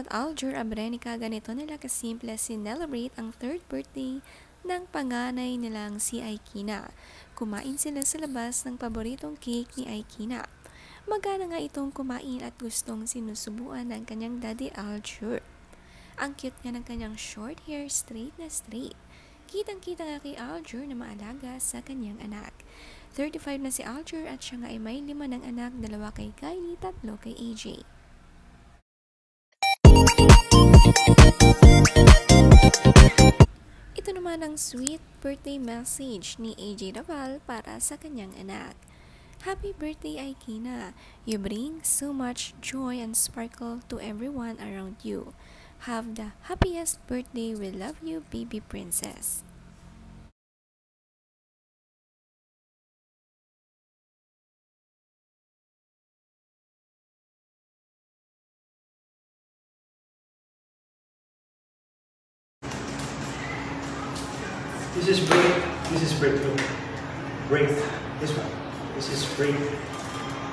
at Aljur Abrenica, ganito nila kasimple sinelebrate ang 3rd birthday ng panganay nilang si Aikina. Kumain sila sa labas ng paboritong cake ni Aikina. Magana nga itong kumain at gustong sinusubuan ng kanyang daddy Aljur. Ang cute nga ng kanyang short hair, straight na straight. Kitang-kita nga kay Aljur na maalaga sa kanyang anak. 35 na si Aljur at siya nga ay may 5 ng anak, 2 kay Kylie, 3 kay AJ. Ito naman ang sweet birthday message ni AJ Raval para sa kanyang anak. Happy birthday, Aikina! You bring so much joy and sparkle to everyone around you. Have the happiest birthday. We love you, baby princess. This is break. This is breakthrough. Break. This one. This is break.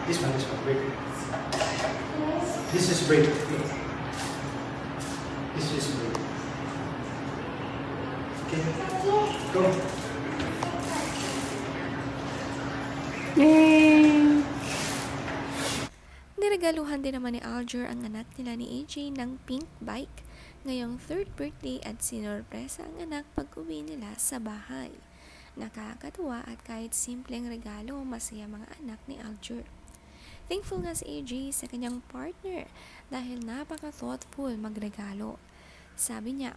This one. This one. Break. This is break. This is break. Okay. Go. Yay! Niregaluhan din naman ni Aljur ang anak nila ni AJ ng pink bike ngayong 3rd birthday at sinorpresa ang anak pag-uwi nila sa bahay. Nakakatuwa at kahit simpleng regalo, masaya mga anak ni Aljur. Thankful nga si AJ sa kanyang partner dahil napaka-thoughtful magregalo. Sabi niya,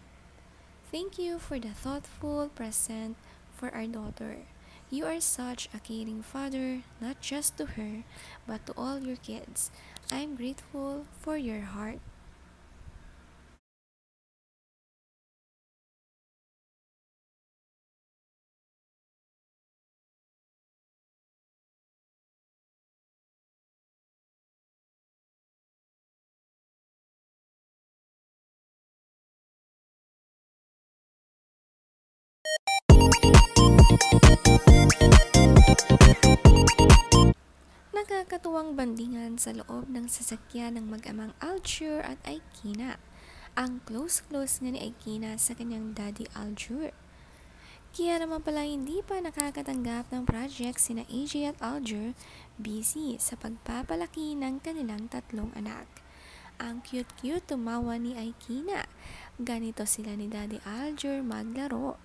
"Thank you for the thoughtful present for our daughter. You are such a caring father, not just to her, but to all your kids. I'm grateful for your heart." Nakakatuwang bandingan sa loob ng sasakyan ng mag-amang Aljur at Aikina. Ang close-close nga ni Aikina sa kanyang daddy Aljur. Kaya naman pala hindi pa nakakatanggap ng project sina AJ at Aljur, busy sa pagpapalaki ng kanilang 3 anak. Ang cute-cute tumawa ni Aikina. Ganito sila ni daddy Aljur maglaro.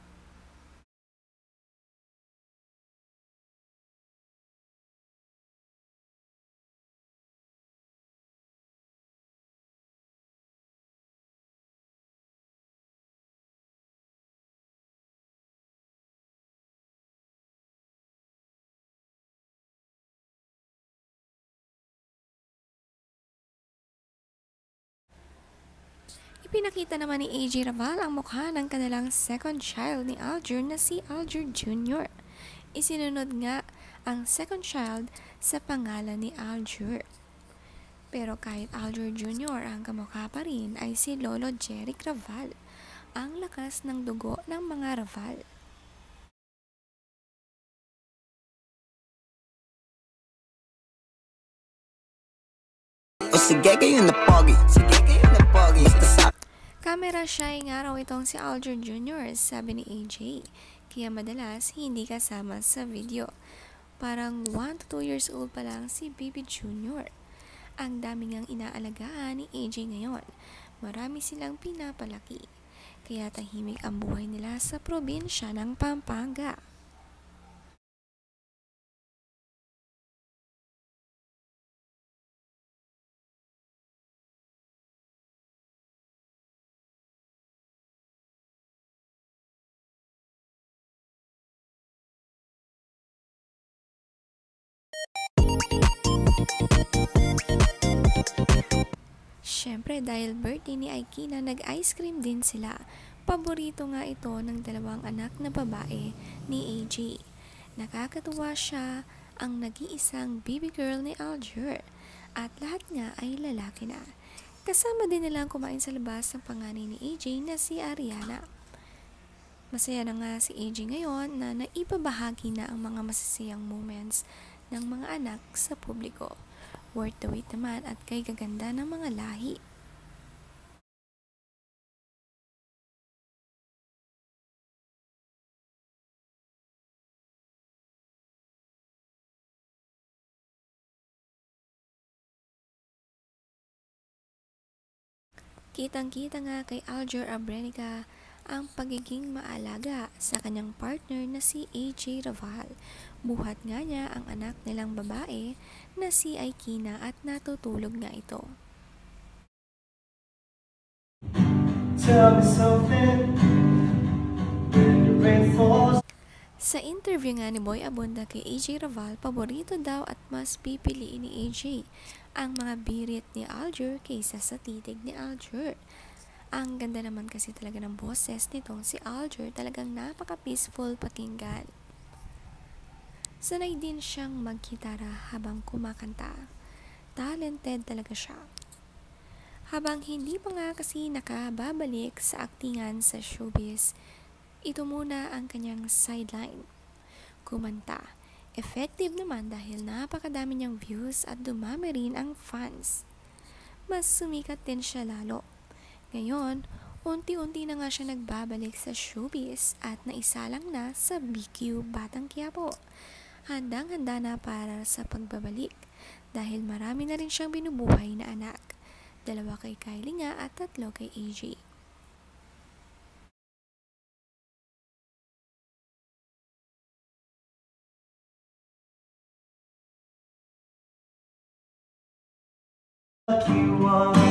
Ipinakita naman ni AJ Raval ang mukha ng kanilang 2nd child ni Aljur na si Aljur Jr. Isinunod nga ang 2nd child sa pangalan ni Aljur. Pero kahit Aljur Jr. ang kamukha pa rin ay si Lolo Jeric Raval, ang lakas ng dugo ng mga Raval. O sige kayo na pogi, sige kayo na pogi. Camera shy nga raw itong si Aljur Jr., sabi ni AJ, kaya madalas hindi kasama sa video. Parang 1 to 2 years old pa lang si Baby Jr. Ang dami ngang inaalagaan ni AJ ngayon. Marami silang pinapalaki. Kaya tahimik ang buhay nila sa probinsya ng Pampanga. Siyempre dahil birthday ni Aikina, nag-ice cream din sila. Paborito nga ito ng 2 anak na babae ni AJ. Nakakatuwa siya, ang nag-iisang baby girl ni Aljur. At lahat nga ay lalaki na. Kasama din nilang kumain sa labas ng panganay ni AJ na si Ariana. Masaya na nga si AJ ngayon na naibabahagi na ang mga masasayang moments ng mga anak sa publiko. Worth the wait naman at kay gaganda ng mga lahi. Kitang-kita nga kay Alger Abrenica ang pagiging maalaga sa kanyang partner na si AJ Raval. Buhat nga niya ang anak nilang babae na si Aikina at natutulog nga ito. Tell me something when the rain falls. Sa interview nga ni Boy Abunda kay AJ Raval, paborito daw at mas pipiliin ni AJ ang mga birit ni Alger kaysa sa titig ni Alger. Ang ganda naman kasi talaga ng boses nitong si Alger, talagang napaka-peaceful pakinggan. Sanay din siyang magkitara habang kumakanta. Talented talaga siya. Habang hindi pa nga kasi nakababalik sa aktingan sa showbiz, ito muna ang kanyang sideline. Kumanta. Effective naman dahil napakadami niyang views at dumami rin ang fans. Mas sumikat din siya lalo. Ngayon, unti-unti na nga siya nagbabalik sa showbiz at naisalang na sa BQ Batang Quiapo. Handang-handa na para sa pagbabalik dahil marami na rin siyang binubuhay na anak. 2 kay Kylie nga at 3 kay AJ. Like you are.